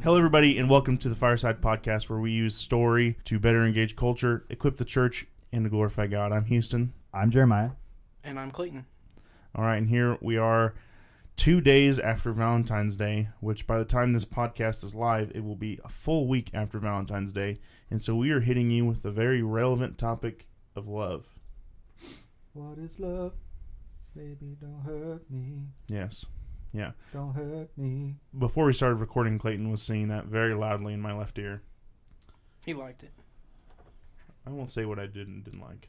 Hello, everybody, and welcome to the Fireside Podcast, where we use story to better engage culture, equip the church, and to glorify God. I'm Houston. I'm Jeremiah. And I'm Clayton. All right, and here we are 2 days after Valentine's Day, which by the time this podcast is live, it will be a full week after Valentine's Day. And so we are hitting you with a very relevant topic of love. What is love? Baby, don't hurt me. Yes. Yeah. Don't hurt me. Before we started recording, Clayton was singing that very loudly in my left ear. He liked it. I won't say what I did and didn't like.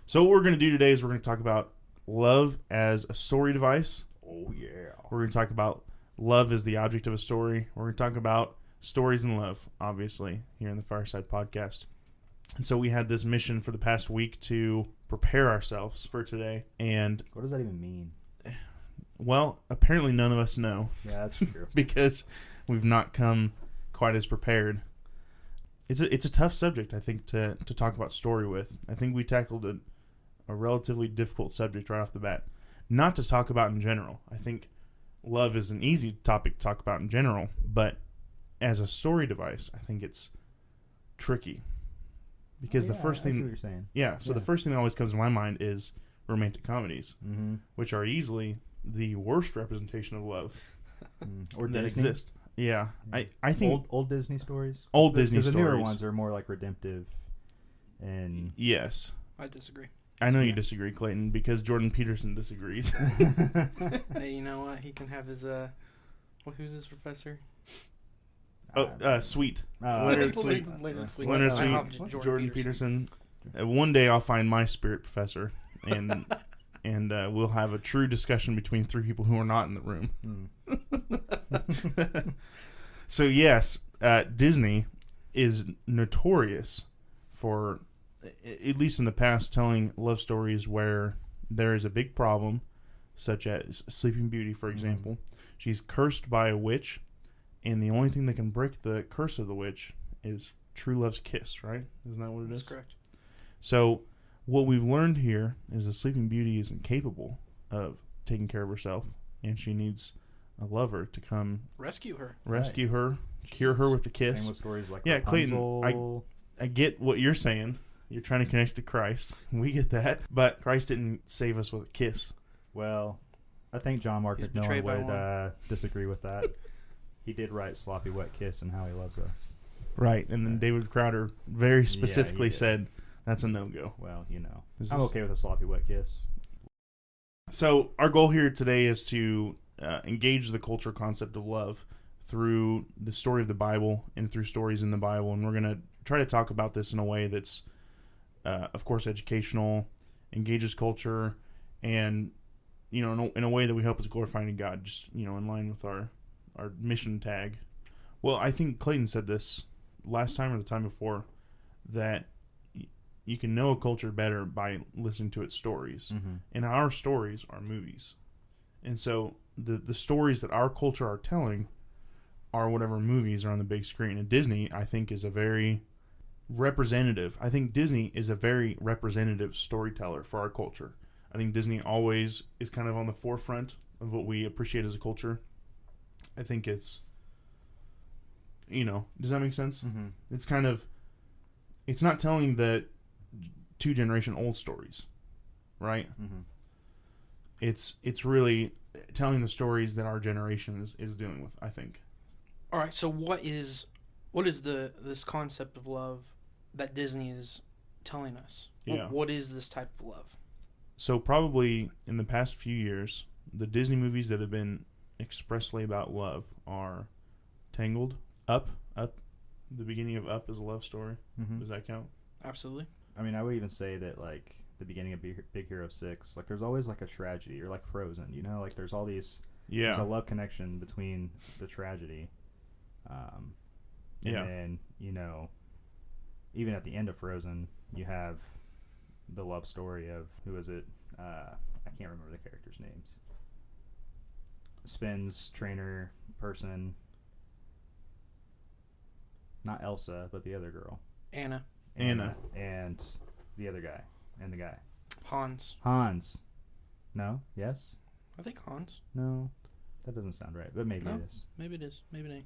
So what we're going to do today is we're going to talk about love as a story device. Oh, yeah. We're going to talk about love as the object of a story. We're going to talk about stories and love, obviously, here in the Fireside Podcast. And so we had this mission for the past week to prepare ourselves for today. And, What does that even mean? well, apparently none of us know. Yeah, that's true. Because we've not come quite as prepared. It's a tough subject, I think, to talk about story with. I think we tackled a relatively difficult subject right off the bat. Not to talk about in general. I think love is an easy topic to talk about in general, but as a story device, I think it's tricky. Because the first thing... I see what you're saying. Yeah, so the first thing that always comes to my mind is romantic comedies, which are easily the worst representation of love Or that Disney. exist. Yeah, I think... Old Disney stories? Old Disney Because the newer stories. ones are more like redemptive and... Yes. I disagree. I know you disagree, Clayton, because Jordan Peterson disagrees. Hey, you know what? He can have his, who's his professor? Sweet. Leonard Leonard Sweet. Leonard I Sweet, hope Jordan Peterson. One day I'll find my spirit professor, and we'll have a true discussion between three people who are not in the room. So yes, Disney is notorious for, at least in the past, telling love stories where there is a big problem, such as Sleeping Beauty, for example. She's cursed by a witch, and the only thing that can break the curse of the witch is true love's kiss, right? Isn't that what it is? That's correct. So what we've learned here is that Sleeping Beauty is incapable of taking care of herself, and she needs a lover to come Rescue her. her, cure her with a kiss. Same with stories like Yeah, Rapunzel. Clayton, I get what you're saying. You're trying to connect to Christ. We get that. But Christ didn't save us with a kiss. Well, I think John Mark He's McMillan betrayed by would disagree with that. He did write Sloppy Wet Kiss and How He Loves Us. Right. And then David Crowder very specifically he did. said that's a no-go. Well, you know. Is I'm this- okay with a Sloppy Wet Kiss. So our goal here today is to engage the culture concept of love through the story of the Bible and through stories in the Bible. And we're going to try to talk about this in a way that's, of course, educational, engages culture, and, you know, in a way that we hope is glorifying to God, just, you know, in line with our mission tag. Well, I think Clayton said this last time or the time before, that you can know a culture better by listening to its stories. And our stories are movies. And so the stories that our culture are telling are whatever movies are on the big screen. And Disney, I think, is a very representative. I think Disney is a very representative storyteller for our culture. I think Disney always is kind of on the forefront of what we appreciate as a culture. I think it's, you know, does that make sense? It's kind of, it's not telling the 2-generation old stories, right? It's really telling the stories that our generation is dealing with, I think. All right. So what is this concept of love that Disney is telling us? Yeah. What is this type of love? So probably in the past few years, the Disney movies that have been expressly about love are Tangled, Up. The beginning of Up is a love story. Does that count? Absolutely. I mean, I would even say that, like, the beginning of Big Hero 6, like, there's always, like, a tragedy, or, like, Frozen, you know? Like, there's all these... Yeah. There's a love connection between the tragedy. And then, you know, even at the end of Frozen, you have the love story of, who is it? I can't remember the characters' names. Spin's trainer person. Not Elsa, but the other girl. Anna. Anna. And the other guy. And the guy. Hans. No? Yes? I think Hans. No. That doesn't sound right, but maybe No. it is. Maybe it is. Maybe it ain't.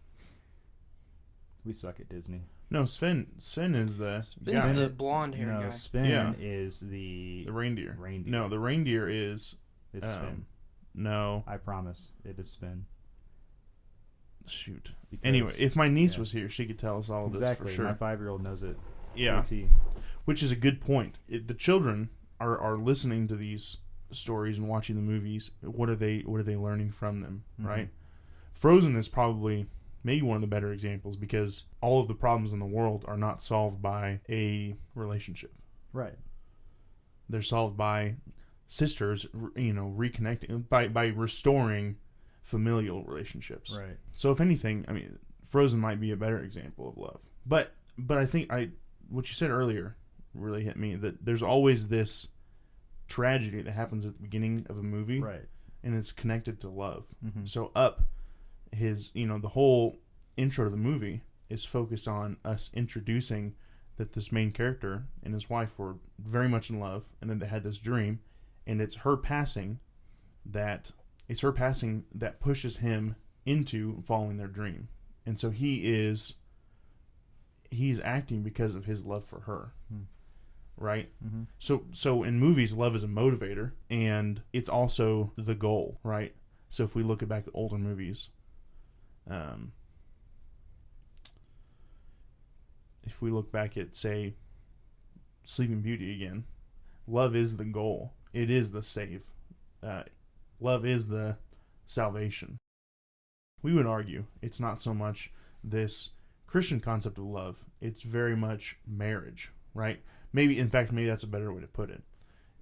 We suck at Disney. No, Sven is the Sven's guy. the blonde hair No, guy. Sven is the reindeer. reindeer. No, the reindeer is It's Sven. no. I promise, it is Sven. Shoot. Because- Anyway, if my niece was here, she could tell us all of exactly. this for sure. My 5-year-old knows it. Yeah, AT. which is a good point. The children are listening to these stories and watching the movies. What are they learning from them? Mhm. Right. Frozen is probably maybe one of the better examples because all of the problems in the world are not solved by a relationship. Right. They're solved by sisters, reconnecting by restoring familial relationships. Right. So if anything, I mean, Frozen might be a better example of love. But I think what you said earlier really hit me, that there's always this tragedy that happens at the beginning of a movie, Right. and it's connected to love. Mm-hmm. So Up, the whole intro to the movie is focused on us introducing that this main character and his wife were very much in love, and then they had this dream, and it's her passing that pushes him into following their dream. And so he's acting because of his love for her. Right? Mm-hmm. So in movies, love is a motivator, and it's also the goal, right? So if we look back at older movies, if we look back at, say, Sleeping Beauty again, love is the goal. It is the save. Love is the salvation. We would argue it's not so much this Christian concept of love. It's very much marriage, right? Maybe that's a better way to put it.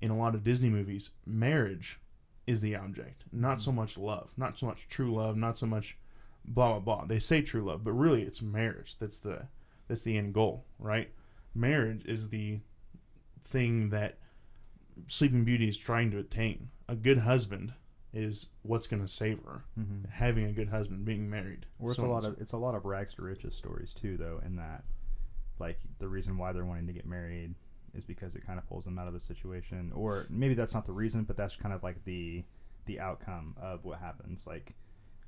In a lot of Disney movies, marriage is the object, not so much love, not so much true love, not so much blah, blah, blah. They say true love, but really it's marriage. That's the end goal, right? Marriage is the thing that Sleeping Beauty is trying to attain. A good husband is what's going to save her. Mm-hmm. Having a good husband, being married. Or it's a lot of rags to riches stories too, though, in that, like, the reason why they're wanting to get married is because it kind of pulls them out of the situation. Or maybe that's not the reason, but that's kind of like the outcome of what happens. Like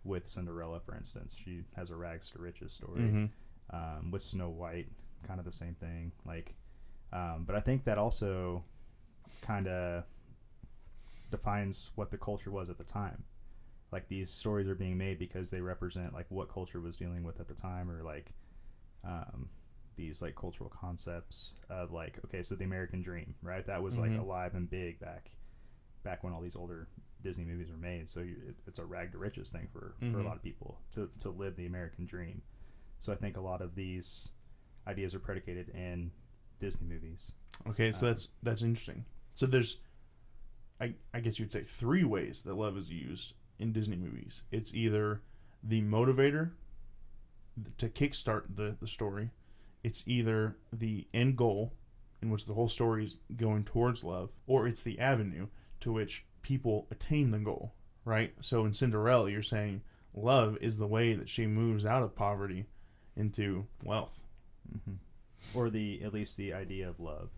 with Cinderella, for instance, she has a rags to riches story. Mm-hmm. With Snow White, kind of the same thing. Like, but I think that also kind of defines what the culture was at the time. Like, these stories are being made because they represent like what culture was dealing with at the time, or like these like cultural concepts of like, okay, so the American dream, right? That was like alive and big back when all these older Disney movies were made. So it's a rag to riches thing for a lot of people to live the American dream. So I think a lot of these ideas are predicated in Disney movies. Okay, so that's interesting. So there's, I guess you'd say, 3 ways that love is used in Disney movies. It's either the motivator to kickstart the story. It's either the end goal, in which the whole story is going towards love, or it's the avenue to which people attain the goal, right? So in Cinderella, you're saying love is the way that she moves out of poverty into wealth. Mm-hmm. Or at least the idea of love.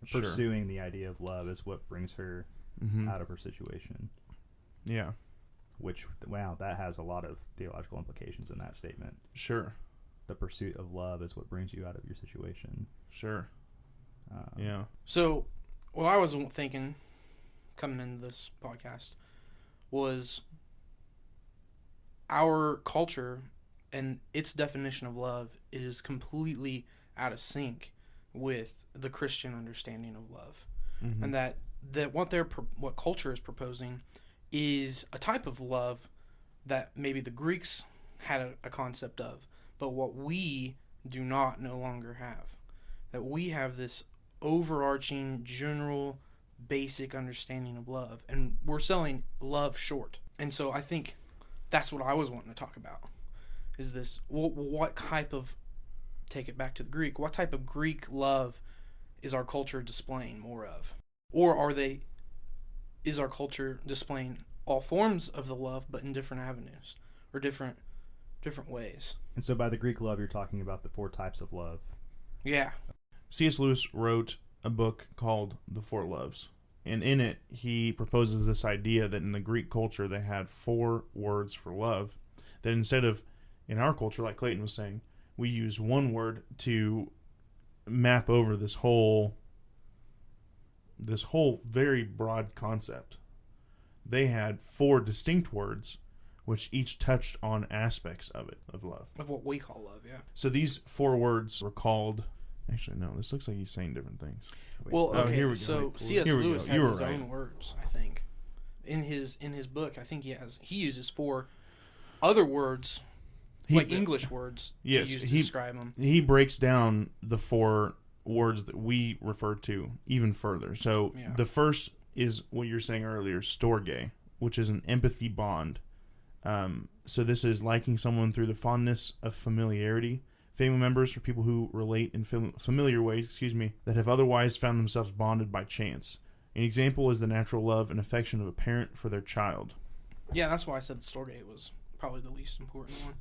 Sure. Pursuing the idea of love is what brings her out of her situation. Yeah. Which, wow, that has a lot of theological implications in that statement. Sure. The pursuit of love is what brings you out of your situation. Sure. Yeah. So, what I was thinking coming into this podcast was our culture and its definition of love is completely out of sync with the Christian understanding of love. Mm-hmm. And that what culture is proposing is a type of love that maybe the Greeks had a concept of, but what we do not no longer have. That we have this overarching, general, basic understanding of love, and we're selling love short. And so I think that's what I was wanting to talk about, is this, what type of, take it back to the Greek, what type of Greek love is our culture displaying more of? Or is our culture displaying all forms of the love, but in different avenues, or different ways? And so by the Greek love, you're talking about the 4 types of love. Yeah. C.S. Lewis wrote a book called The Four Loves. And in it, he proposes this idea that in the Greek culture, they had 4 words for love. That instead of, in our culture, like Clayton was saying, we use one word to map over this whole very broad concept. They had 4 distinct words which each touched on aspects of it, of love. Of what we call love, yeah. So these 4 words were called... Actually, no, this looks like he's saying different things. Well, okay, here we go. so C.S. Here we Lewis go. has You were his right. own words, I think. In his book, I think he uses 4 other words, like English words, yes, to use to describe them. He breaks down the 4 words that we refer to even further. So the first is what you're saying earlier, storge, which is an empathy bond. So this is liking someone through the fondness of familiarity. Family members or people who relate in familiar ways, that have otherwise found themselves bonded by chance. An example is the natural love and affection of a parent for their child. Yeah, that's why I said the storge was probably the least important one.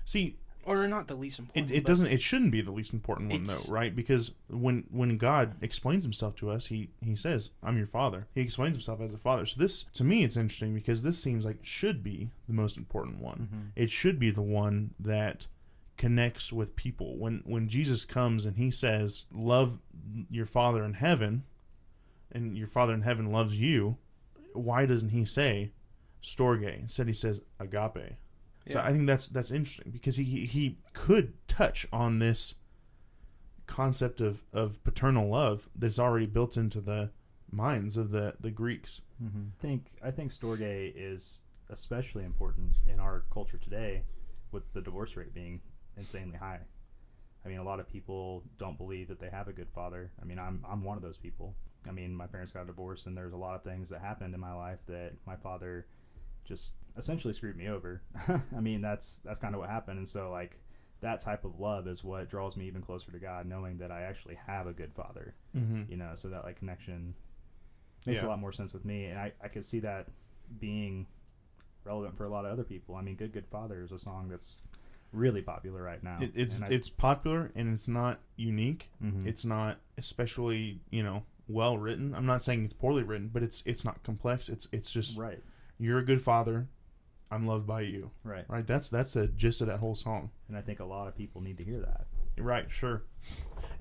See, or not the least important. It shouldn't be the least important one though, right? Because when God explains himself to us, he says, "I'm your father." He explains himself as a father. So this, to me, it's interesting because this seems like it should be the most important one. Mm-hmm. It should be the one that connects with people. When Jesus comes and he says, "Love your Father in heaven," and your Father in heaven loves you, why doesn't he say storge? Instead he says agape. So I think that's interesting because he could touch on this concept of paternal love that's already built into the minds of the Greeks. Mm-hmm. I think storge is especially important in our culture today, with the divorce rate being insanely high. I mean, a lot of people don't believe that they have a good father. I mean, I'm one of those people. I mean, my parents got divorced, and there's a lot of things that happened in my life that my father just essentially screwed me over. I mean, that's kind of what happened. And so, like, that type of love is what draws me even closer to God, knowing that I actually have a good father. Mm-hmm. You know, so that, like, connection makes a lot more sense with me. And I could see that being relevant for a lot of other people. I mean, Good Father is a song that's really popular right now. It's popular, and it's not unique. Mm-hmm. It's not especially, well written. I'm not saying it's poorly written, but it's not complex. It's just right. You're a good father. I'm loved by you. Right. Right. That's the gist of that whole song. And I think a lot of people need to hear that. Right. Sure.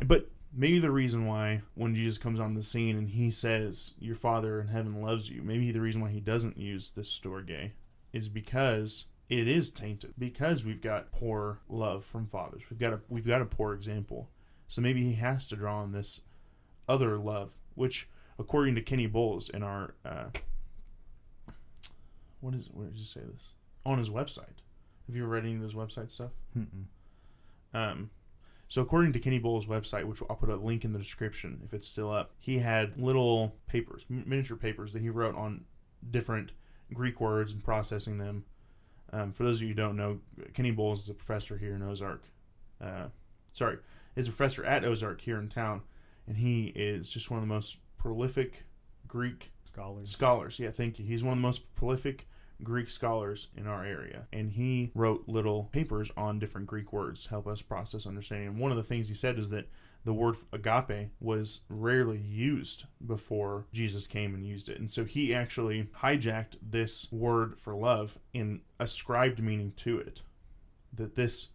But maybe the reason why when Jesus comes on the scene and he says, "Your Father in heaven loves you," maybe the reason why he doesn't use this storge is because it is tainted, because we've got poor love from fathers. We've got a poor example. So maybe he has to draw on this other love, which, according to Kenny Bowles in our where did you say this? On his website. Have you read any of his website stuff? Mm-mm. So according to Kenny Bowles' website, which I'll put a link in the description if it's still up, he had little papers, miniature papers that he wrote on different Greek words and processing them. For those of you who don't know, Kenny Bowles is a professor here in Ozark. Is a professor at Ozark here in town, and he is just one of the most prolific Greek scholars. Yeah, thank you. He's one of the most prolific Greek scholars in our area, and he wrote little papers on different Greek words to help us process understanding. And one of the things he said is that the word agape was rarely used before Jesus came and used it. And so he actually hijacked this word for love and ascribed meaning to it, that this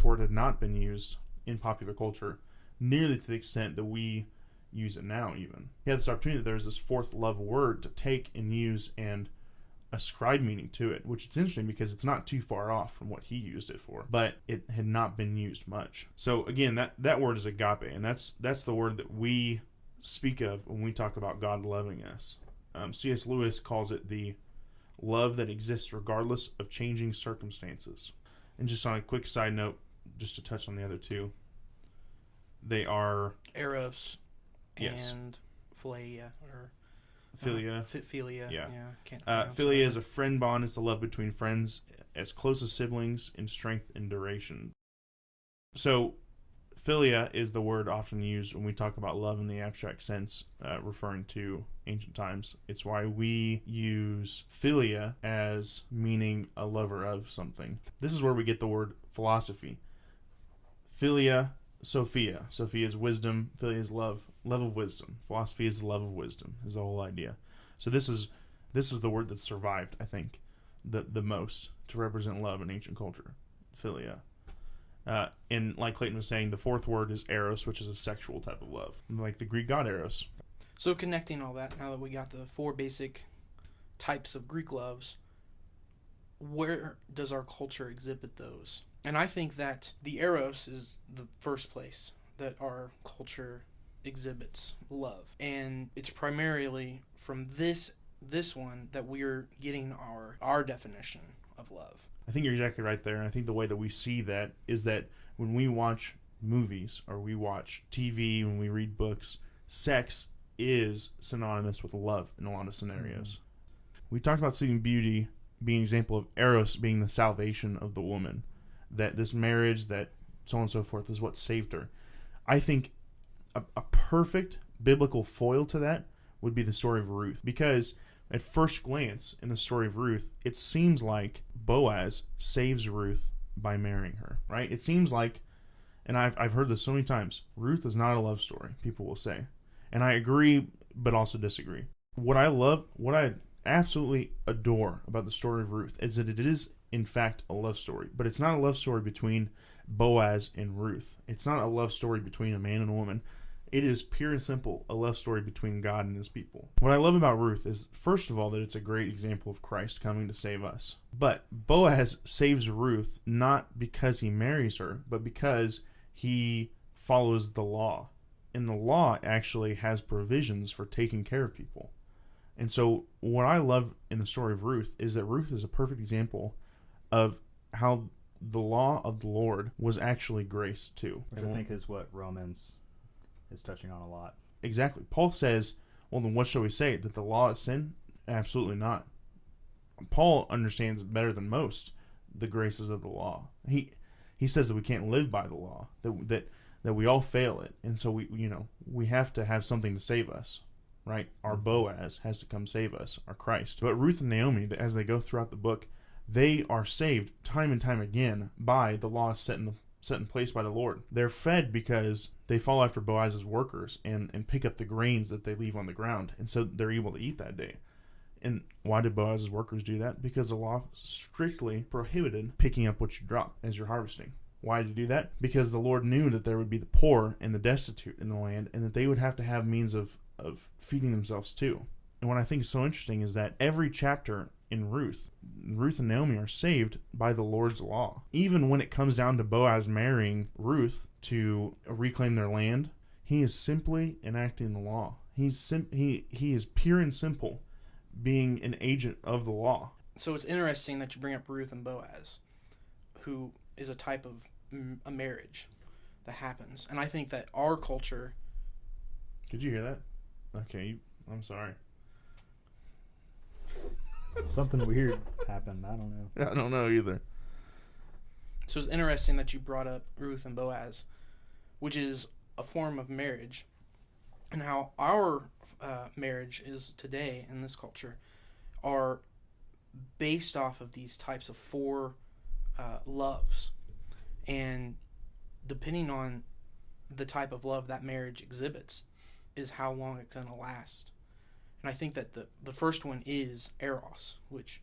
word had not been used in popular culture nearly to the extent that we use it now. Even he had this opportunity that there's this fourth love word to take and use and ascribe meaning to it, which is interesting because it's not too far off from what he used it for, but it had not been used much. So again, that word is agape, and that's the word that we speak of when we talk about God loving us. C.S. Lewis calls it the love that exists regardless of changing circumstances. And just on a quick side note, just to touch on the other two, they are eros yes. and philia, or philia. Philia. Yeah. Can't philia is a friend bond. It's the love between friends, as close as siblings in strength and duration. So, philia is the word often used when we talk about love in the abstract sense, referring to ancient times. It's why we use philia as meaning a lover of something. This is where we get the word philosophy. Philia, Sophia. Sophia is wisdom. Philia is love of wisdom. Philosophy is the love of wisdom, is the whole idea. So this is the word that survived, I think, the most to represent love in ancient culture. Philia. And like Clayton was saying, the fourth word is eros, which is a sexual type of love, like the Greek god eros. So connecting all that, now that we got the 4 basic types of Greek loves, where does our culture exhibit those? And I think that the eros is the first place that our culture exhibits love. And it's primarily from this one that we're getting our definition of love. I think you're exactly right there. And I think the way that we see that is that when we watch movies or we watch TV, when we read books, sex is synonymous with love in a lot of scenarios. We talked about Sleeping Beauty being an example of eros being the salvation of the woman. That this marriage, that so on and so forth, is what saved her. I think a perfect biblical foil to that would be the story of Ruth. Because at first glance in the story of Ruth, it seems like Boaz saves Ruth by marrying her, right? It seems like, and I've heard this so many times, Ruth is not a love story, people will say. And I agree, but also disagree. What I absolutely adore about the story of Ruth is that it is, in fact, a love story. But it's not a love story between Boaz and Ruth. It's not a love story between a man and a woman. It is pure and simple a love story between God and his people. What I love about Ruth is, first of all, that it's a great example of Christ coming to save us. But Boaz saves Ruth not because he marries her, but because he follows the law. And the law actually has provisions for taking care of people. And so what I love in the story of Ruth is that Ruth is a perfect example of how the law of the Lord was actually grace too. Which I think is what Romans is touching on a lot. Exactly. Paul says, well, then what shall we say? That the law is sin? Absolutely not. Paul understands better than most the graces of the law. He says that we can't live by the law, that we all fail it. And so we have to have something to save us, right? Our Boaz has to come save us, our Christ. But Ruth and Naomi, as they go throughout the book, they are saved time and time again by the law set in place by the Lord. They're fed because they follow after Boaz's workers and pick up the grains that they leave on the ground. And so they're able to eat that day. And why did Boaz's workers do that? Because the law strictly prohibited picking up what you drop as you're harvesting. Why did he do that? Because the Lord knew that there would be the poor and the destitute in the land, and that they would have to have means of feeding themselves too. And what I think is so interesting is that every chapter in Ruth and Naomi are saved by the Lord's law. Even when it comes down to Boaz marrying Ruth to reclaim their land, he is simply enacting the law. He is pure and simple, being an agent of the law. So it's interesting that you bring up Ruth and Boaz, who is a type of a marriage that happens. And I think that our culture... Did you hear that? Okay, I'm sorry. Something weird happened. I don't know. I don't know either. So it's interesting that you brought up Ruth and Boaz, which is a form of marriage, and how our marriage is today in this culture are based off of these types of 4 loves. And depending on the type of love that marriage exhibits is how long it's going to last. And I think that the first one is eros, which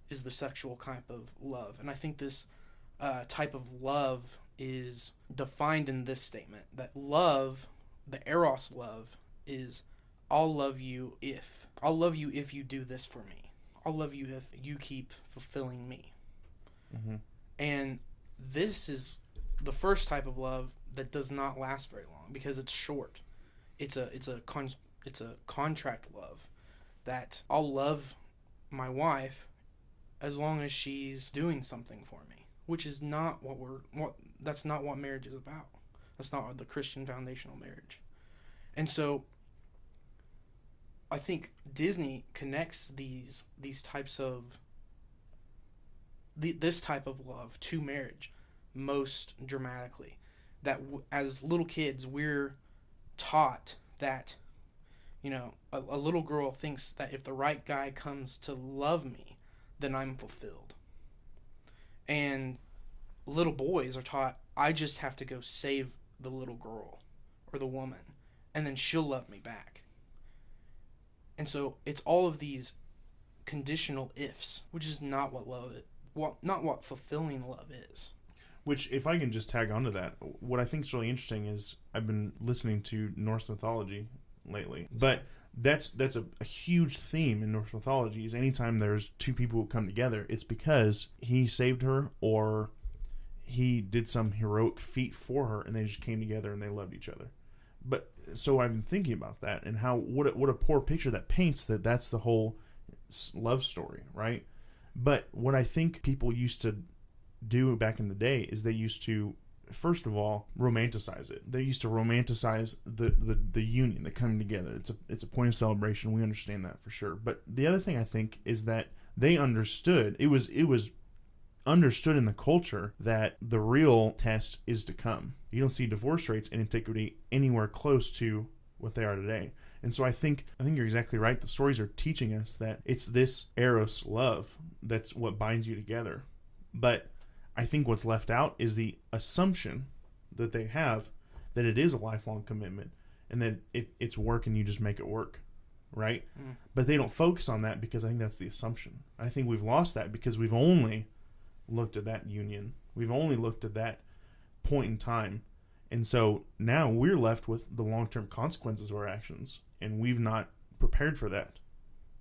is the sexual type of love. And I think this type of love is defined in this statement, that love, the eros love, is I'll love you if you do this for me. I'll love you if you keep fulfilling me. Mm-hmm. And this is the first type of love that does not last very long because it's short. It's a contract love that I'll love my wife as long as she's doing something for me, which is not that's not what marriage is about. That's not the Christian foundational marriage. And so I think Disney connects these types of this type of love to marriage most dramatically. That as little kids we're taught that, a little girl thinks that if the right guy comes to love me, then I'm fulfilled. And little boys are taught, I just have to go save the little girl or the woman, and then she'll love me back. And so it's all of these conditional ifs, which is not what love is. Not what fulfilling love is. Which, if I can just tag onto that, what I think is really interesting is I've been listening to Norse mythology lately, but that's a huge theme in Norse mythology. Is anytime there's two people who come together, it's because he saved her or he did some heroic feat for her, and they just came together and they loved each other. But so I've been thinking about that and how what a poor picture that paints. That's the whole love story, right? But what I think people used to do back in the day is they used to, first of all, romanticize it. They used to romanticize the union, the coming together. It's a point of celebration. We understand that for sure. But the other thing I think is that they understood, it was understood in the culture that the real test is to come. You don't see divorce rates in antiquity anywhere close to what they are today. And so I think you're exactly right. The stories are teaching us that it's this eros love that's what binds you together. But I think what's left out is the assumption that they have that it is a lifelong commitment and that it's work and you just make it work, right? But they don't focus on that because I think that's the assumption. I think we've lost that because we've only looked at that union. We've only looked at that point in time. And so now we're left with the long-term consequences of our actions, and we've not prepared for that.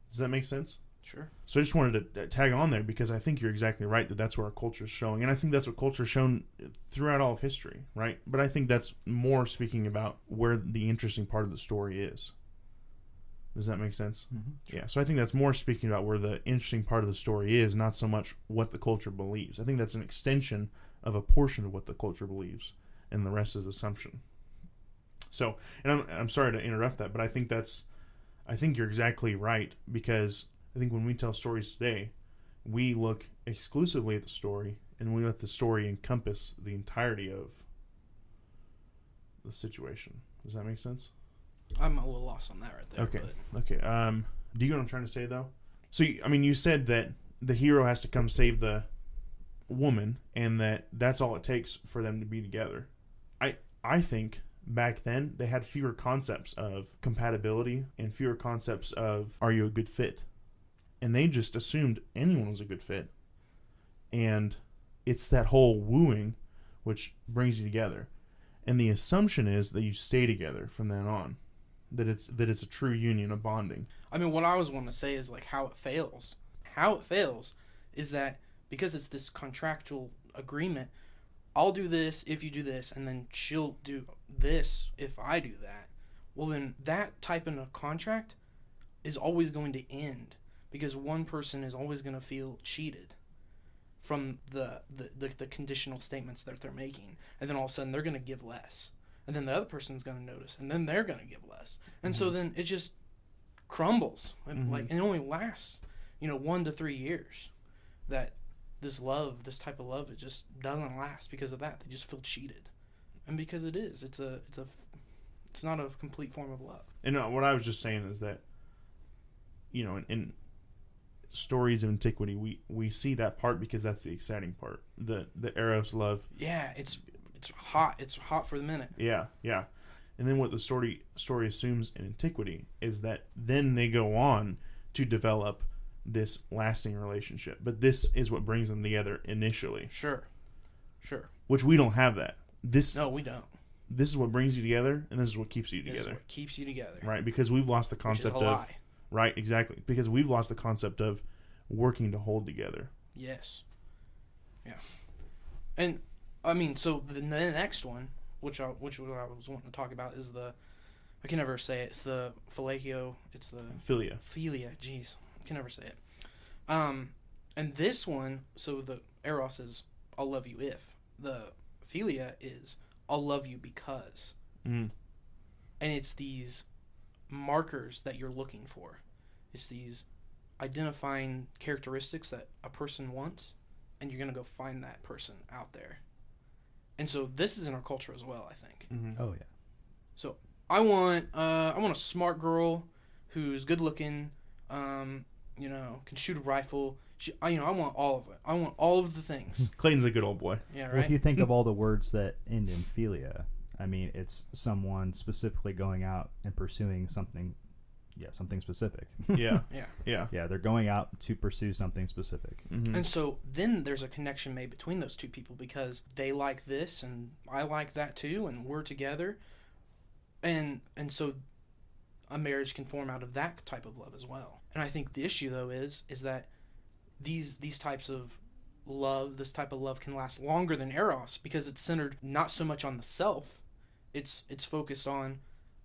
Does that make sense? Sure. So I just wanted to tag on there because I think you're exactly right that that's where our culture is showing. And I think that's what culture has shown throughout all of history, right? But I think that's more speaking about where the interesting part of the story is. Does that make sense? Mm-hmm. Yeah. So I think that's more speaking about where the interesting part of the story is, not so much what the culture believes. I think that's an extension of a portion of what the culture believes, and the rest is assumption. So, and I'm sorry to interrupt that, but I think you're exactly right, because I think when we tell stories today, we look exclusively at the story, and we let the story encompass the entirety of the situation. Does that make sense? I'm a little lost on that right there. Okay. But. Okay. Do you know what I'm trying to say, though? So, you said that the hero has to come save the woman, and that's all it takes for them to be together. I think back then they had fewer concepts of compatibility and fewer concepts of, are you a good fit? And they just assumed anyone was a good fit. And it's that whole wooing which brings you together. And the assumption is that you stay together from then on. That it's a true union, a bonding. I mean, what I was wanting to say is like how it fails. How it fails is that because it's this contractual agreement, I'll do this if you do this, and then she'll do this if I do that. Well, then that type of a contract is always going to end because one person is always going to feel cheated from the conditional statements that they're making, and then all of a sudden they're going to give less, and then the other person's going to notice, and then they're going to give less, and so then it just crumbles, and and it only lasts 1 to 3 years. That this type of love, it just doesn't last because of that. They just feel cheated, and because it's not a complete form of love. And what I was just saying is that, in stories of antiquity, we see that part because that's the exciting part. The eros love. Yeah, it's hot. It's hot for the minute. Yeah. And then what the story assumes in antiquity is that then they go on to develop this lasting relationship. But this is what brings them together initially. Sure. Which we don't have that. No, we don't. This is what brings you together, and this is what keeps you together. This is what keeps you together. Right, because we've lost the concept Which is a of... lie. Right, exactly. Because we've lost the concept of working to hold together. Yes. Yeah. And, I mean, so the next one, which I was wanting to talk about, is I can never say it. It's the phileo. It's the... Philia. Jeez. I can never say it. And this one, so the eros is, I'll love you if. The philia is, I'll love you because. Mm. And it's these markers that you're looking for. It's these identifying characteristics that a person wants, and you're going to go find that person out there. And so this is in our culture as well, I think. Mm-hmm. Oh, yeah. So I want a smart girl who's good looking, can shoot a rifle. I want all of it. I want all of the things. Clayton's a good old boy. Yeah, right? Well, if you think of all the words that end in philia, I mean, it's someone specifically going out and pursuing something, something specific. Yeah. Yeah. Yeah. Yeah, they're going out to pursue something specific. Mm-hmm. And so then there's a connection made between those two people because they like this and I like that too, and we're together. And so a marriage can form out of that type of love as well. And I think the issue though is that these types of love, this type of love can last longer than eros because it's centered not so much on the self. It's focused on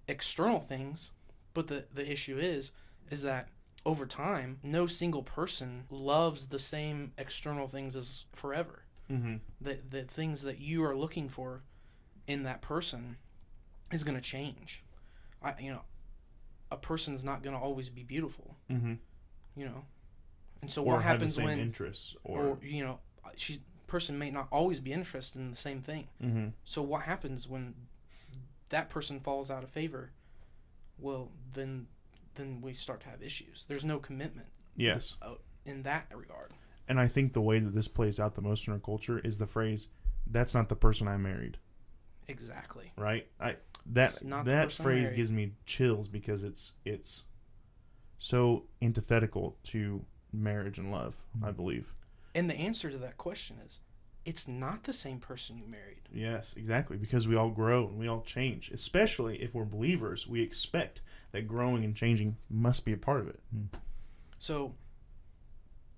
external things, but the issue is that over time, no single person loves the same external things as forever. Mm-hmm. The things that you are looking for in that person is going to change. A person's not going to always be beautiful. Mm-hmm. And so Or what have the happens same when interests, person may not always be interested in the same thing. Mm-hmm. So what happens when that person falls out of favor? Well, then we start to have issues. There's no commitment. Yes. In that regard. And I think the way that this plays out the most in our culture is the phrase, "That's not the person I married." Exactly. Right? That phrase married. gives me chills because it's so antithetical to marriage and love, I believe. And the answer to that question is, it's not the same person you married. Yes, exactly. Because we all grow and we all change. Especially if we're believers, we expect that growing and changing must be a part of it. So,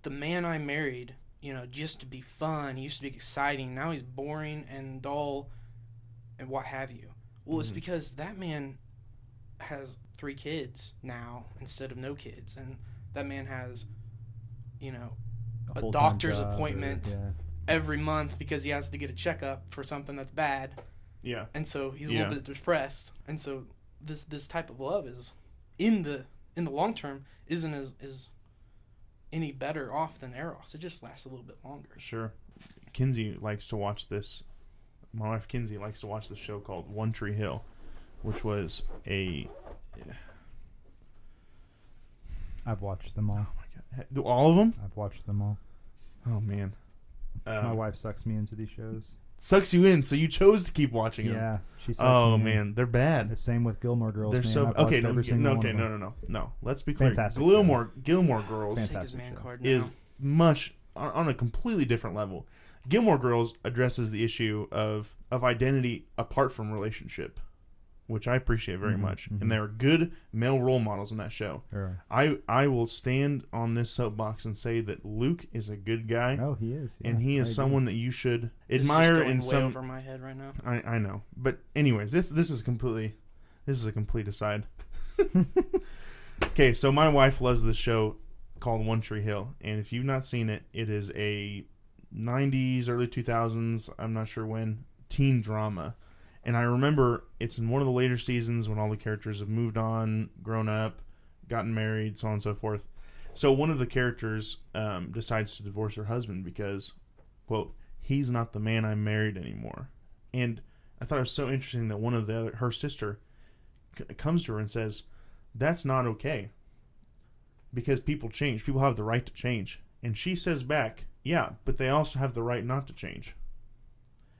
the man I married, used to be fun, he used to be exciting. Now he's boring and dull and what have you. Well, it's because that man has 3 kids now instead of no kids. And that man has, a doctor's appointment every month because he has to get a checkup for something that's bad. Yeah. And so he's a little bit depressed. And so this type of love is in the long term isn't as any better off than eros. It just lasts a little bit longer. Sure. Kinsey likes to watch this. My wife Kinsey likes to watch the show called One Tree Hill, which was I've watched them all. Oh my God. All of them? I've watched them all. Oh man. My wife sucks me into these shows. Sucks you in, so you chose to keep watching them. Yeah, she sucks Oh me man, in. they're bad. The same with Gilmore Girls. They're man. so I've watched okay. every single one of them. No. Let's be clear. Fantastic Gilmore Girls Take his Fantastic man show. card now. is much on a completely different level. Gilmore Girls addresses the issue of identity apart from relationship, which I appreciate very much. And there are good male role models in that show. Sure. I will stand on this soapbox and say that Luke is a good guy. Oh, he is. Yeah, And he is I someone that you should This is admire just going in way some. over my head right now. I know, but anyways, this is a complete aside. Okay, so my wife loves this show called One Tree Hill, and if you've not seen it, it is a 90s, early 2000s, I'm not sure when, teen drama. And I remember it's in one of the later seasons when all the characters have moved on, grown up, gotten married, so on and so forth. So one of the characters decides to divorce her husband because, quote, he's not the man I married anymore. And I thought it was so interesting that one of her sister comes to her and says, that's not okay. Because people change. People have the right to change. And she says back, yeah, but they also have the right not to change.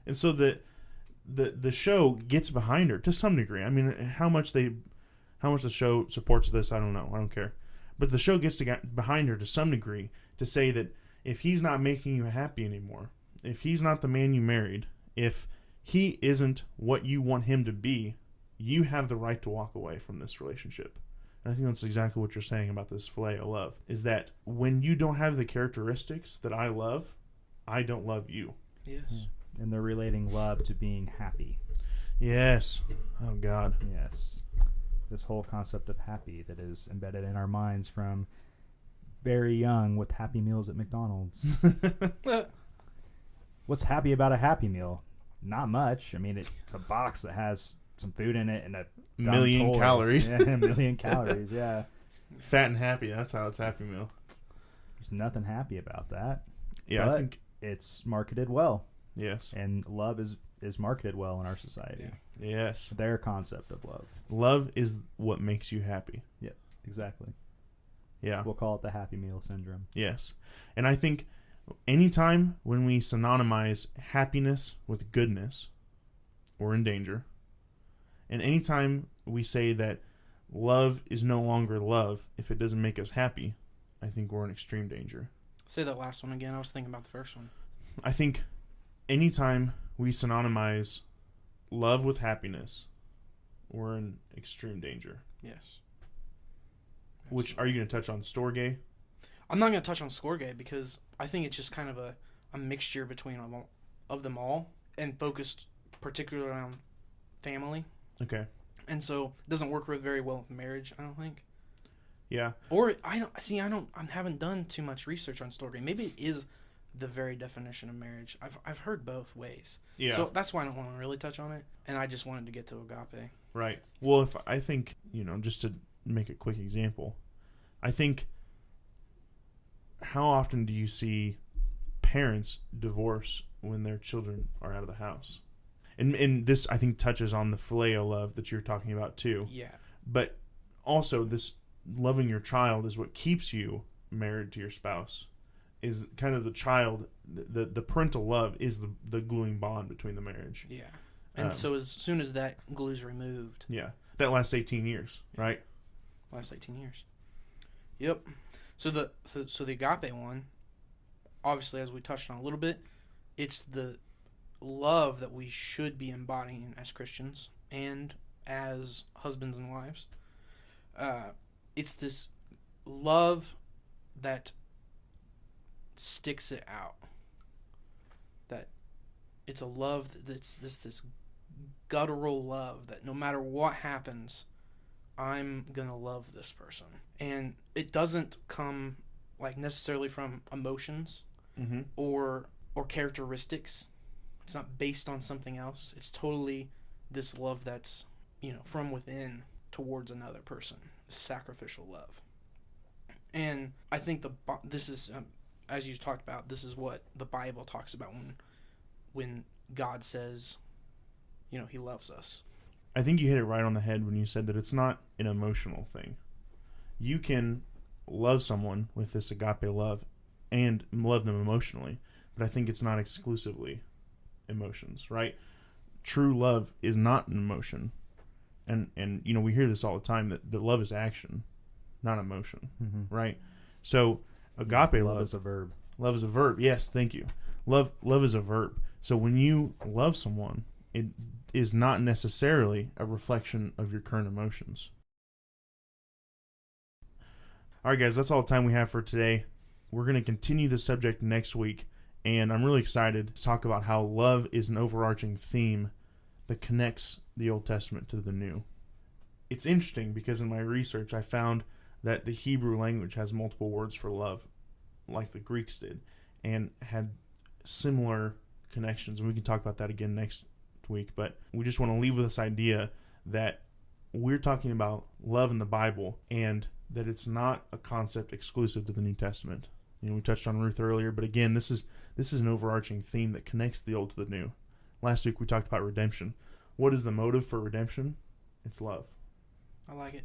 And so the show gets behind her to some degree. I mean, how much the show supports this, I don't know. I don't care. But the show gets behind her to some degree to say that if he's not making you happy anymore, if he's not the man you married, if he isn't what you want him to be, you have the right to walk away from this relationship. And I think that's exactly what you're saying about this phileo love, is that when you don't have the characteristics that I love, I don't love you. Yes. And they're relating love to being happy. Yes. Oh, God. Yes. This whole concept of happy that is embedded in our minds from very young with Happy Meals at McDonald's. What's happy about a Happy Meal? Not much. I mean, it's a box that has some food in it and a million toy. calories. Yeah, a million calories, yeah. Fat and happy. That's how it's Happy Meal. There's nothing happy about that. Yeah, but I think. It's marketed well. Yes. And love is marketed well in our society. Yeah. Yes. Their concept of love. Love is what makes you happy. Yeah, exactly. Yeah. We'll call it the Happy Meal syndrome. Yes. And I think anytime when we synonymize happiness with goodness, we're in danger. And anytime we say that love is no longer love if it doesn't make us happy, I think we're in extreme danger. Say that last one again. I was thinking about the first one. I think anytime we synonymize love with happiness, we're in extreme danger. Yes. Which, are you going to touch on storge? I'm not going to touch on storge because I think it's just kind of a mixture between of them all and focused particularly around family. Okay. And so it doesn't work very well with marriage, I don't think. Yeah. Or I haven't done too much research on storge. Maybe it is the very definition of marriage. I've heard both ways. Yeah. So that's why I don't want to really touch on it. And I just wanted to get to agape. Right. Well, if I think, just to make a quick example, I think, how often do you see parents divorce when their children are out of the house? And this, I think, touches on the phileo love that you're talking about too. Yeah. But also, this loving your child is what keeps you married to your spouse. Is kind of the child, the parental love is the gluing bond between the marriage. Yeah. And so as soon as that glue is removed. Yeah. That lasts 18 years, right? Last 18 years. Yep. So the agape one, obviously, as we touched on a little bit, it's the love that we should be embodying as Christians and as husbands and wives. It's this love that sticks it out. That it's a love that's this guttural love that no matter what happens, I'm gonna love this person. And it doesn't come necessarily from emotions or characteristics. It's not based on something else. It's totally this love that's, from within towards another person. This sacrificial love. And I think this is, as you talked about, this is what the Bible talks about when God says, he loves us. I think you hit it right on the head when you said that it's not an emotional thing. You can love someone with this agape love and love them emotionally, but I think it's not exclusively emotions, right? True love is not an emotion. And we hear this all the time, that love is action, not emotion, right? So agape love is a verb. Love is a verb. Yes, thank you. Love is a verb. So when you love someone, it is not necessarily a reflection of your current emotions. All right, guys, that's all the time we have for today. We're going to continue the subject next week, and I'm really excited to talk about how love is an overarching theme that connects the Old Testament to the New. It's interesting because in my research, I found that the Hebrew language has multiple words for love, like the Greeks did, and had similar connections. And we can talk about that again next week, but we just want to leave with this idea that we're talking about love in the Bible and that it's not a concept exclusive to the New Testament. We touched on Ruth earlier, but again, this is an overarching theme that connects the old to the new. Last week we talked about redemption. What is the motive for redemption? It's love. I like it.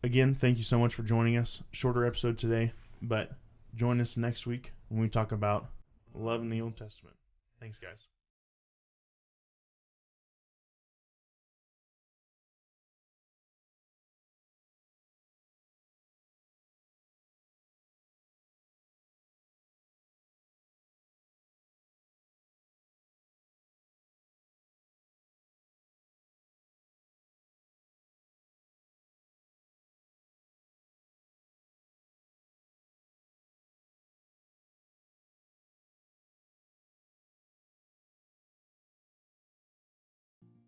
Again, thank you so much for joining us. Shorter episode today, but join us next week when we talk about love in the Old Testament. Thanks, guys.